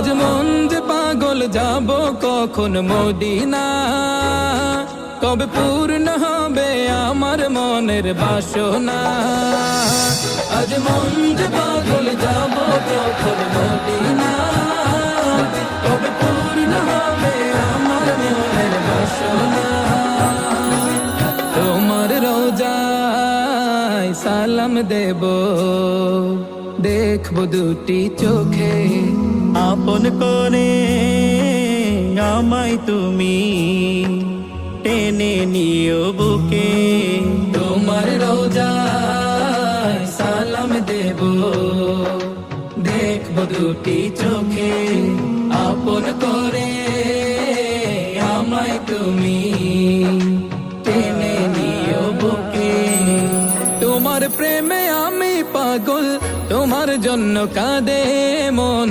আজ মন যে পাগল যাব কখন মদিনা, কবে পূর্ণ হবে আমার মনের বাসনা। আজ মন যে পাগল যাব কখন মদিনা, কবে পূর্ণ হবে আমার মনের বাসনা। তোমার রোজায় সালাম দেব, দেখব দুটি চোখে, আপন করে আমায় তুমি টেনে নিও বুকে। তোমার রোজায় সালাম দেব, দেখব দুটি চোখে, আপন করে আমায় তুমি টেনে নিও বুকে। তোমার প্রেমে আমি পাগল, তোমার জন্য কাঁদে মন,